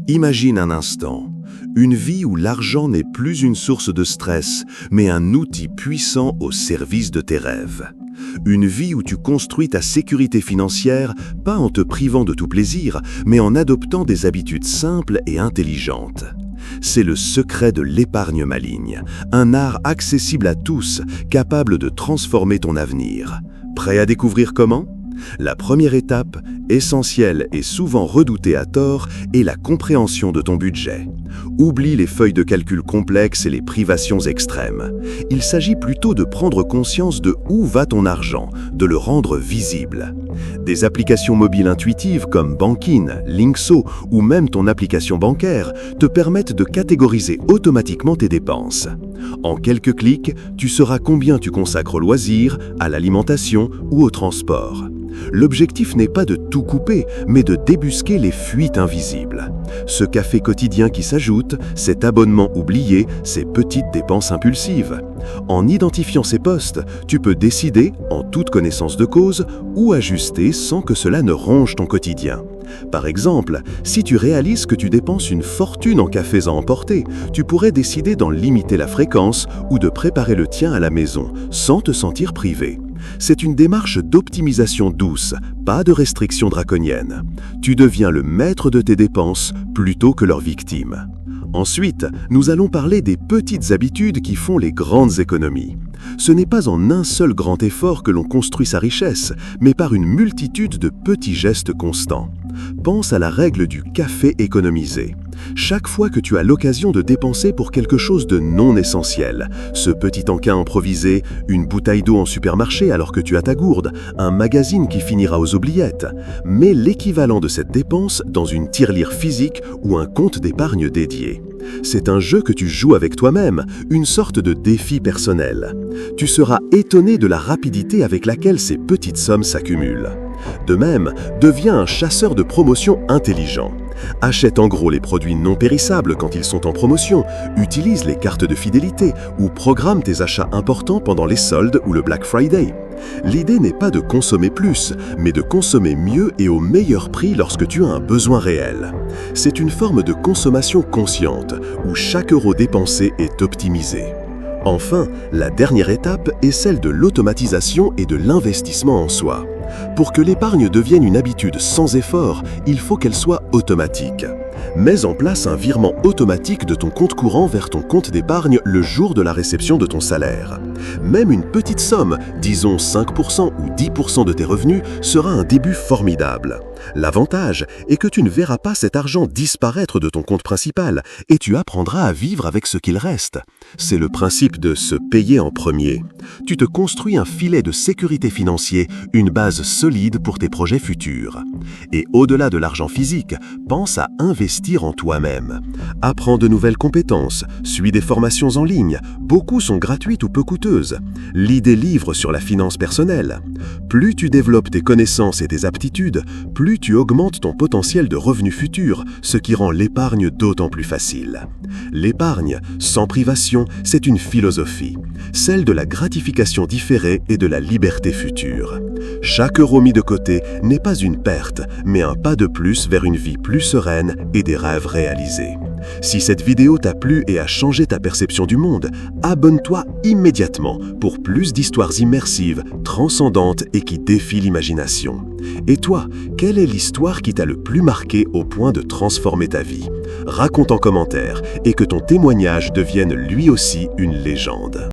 Imagine un instant, une vie où l'argent n'est plus une source de stress, mais un outil puissant au service de tes rêves. Une vie où tu construis ta sécurité financière, pas en te privant de tout plaisir, mais en adoptant des habitudes simples et intelligentes. C'est le secret de l'épargne maligne, un art accessible à tous, capable de transformer ton avenir. Prêt à découvrir comment ? La première étape, essentielle et souvent redoutée à tort, est la compréhension de ton budget. Oublie les feuilles de calcul complexes et les privations extrêmes. Il s'agit plutôt de prendre conscience de où va ton argent, de le rendre visible. Des applications mobiles intuitives comme Bankin, Linkso ou même ton application bancaire te permettent de catégoriser automatiquement tes dépenses. En quelques clics, tu sauras combien tu consacres aux loisirs, à l'alimentation ou au transport. L'objectif n'est pas de tout couper, mais de débusquer les fuites invisibles. Ce café quotidien qui s'ajoute, cet abonnement oublié, ces petites dépenses impulsives. En identifiant ces postes, tu peux décider, en toute connaissance de cause, où ajuster sans que cela ne ronge ton quotidien. Par exemple, si tu réalises que tu dépenses une fortune en cafés à emporter, tu pourrais décider d'en limiter la fréquence ou de préparer le tien à la maison, sans te sentir privé. C'est une démarche d'optimisation douce, pas de restriction draconienne. Tu deviens le maître de tes dépenses plutôt que leur victime. Ensuite, nous allons parler des petites habitudes qui font les grandes économies. Ce n'est pas en un seul grand effort que l'on construit sa richesse, mais par une multitude de petits gestes constants. Pense à la règle du café économisé. Chaque fois que tu as l'occasion de dépenser pour quelque chose de non essentiel, ce petit encas improvisé, une bouteille d'eau en supermarché alors que tu as ta gourde, un magazine qui finira aux oubliettes, mets l'équivalent de cette dépense dans une tirelire physique ou un compte d'épargne dédié. C'est un jeu que tu joues avec toi-même, une sorte de défi personnel. Tu seras étonné de la rapidité avec laquelle ces petites sommes s'accumulent. De même, deviens un chasseur de promotion intelligent. Achète en gros les produits non périssables quand ils sont en promotion, utilise les cartes de fidélité ou programme tes achats importants pendant les soldes ou le Black Friday. L'idée n'est pas de consommer plus, mais de consommer mieux et au meilleur prix lorsque tu as un besoin réel. C'est une forme de consommation consciente, où chaque euro dépensé est optimisé. Enfin, la dernière étape est celle de l'automatisation et de l'investissement en soi. Pour que l'épargne devienne une habitude sans effort, il faut qu'elle soit automatique. Mets en place un virement automatique de ton compte courant vers ton compte d'épargne le jour de la réception de ton salaire. Même une petite somme, disons 5% ou 10% de tes revenus, sera un début formidable. L'avantage est que tu ne verras pas cet argent disparaître de ton compte principal et tu apprendras à vivre avec ce qu'il reste. C'est le principe de se payer en premier. Tu te construis un filet de sécurité financier, une base solide pour tes projets futurs. Et au-delà de l'argent physique, pense à investir en toi-même. Apprends de nouvelles compétences, suis des formations en ligne, beaucoup sont gratuites ou peu coûteuses. Lis des livres sur la finance personnelle. Plus tu développes tes connaissances et tes aptitudes, plus tu augmentes ton potentiel de revenus futurs, ce qui rend l'épargne d'autant plus facile. L'épargne, sans privation, c'est une philosophie, celle de la gratification différée et de la liberté future. Chaque euro mis de côté n'est pas une perte, mais un pas de plus vers une vie plus sereine et des rêves réalisés. Si cette vidéo t'a plu et a changé ta perception du monde, abonne-toi immédiatement pour plus d'histoires immersives, transcendantes et qui défient l'imagination. Et toi, quelle est l'histoire qui t'a le plus marqué au point de transformer ta vie ? Raconte en commentaire et que ton témoignage devienne lui aussi une légende.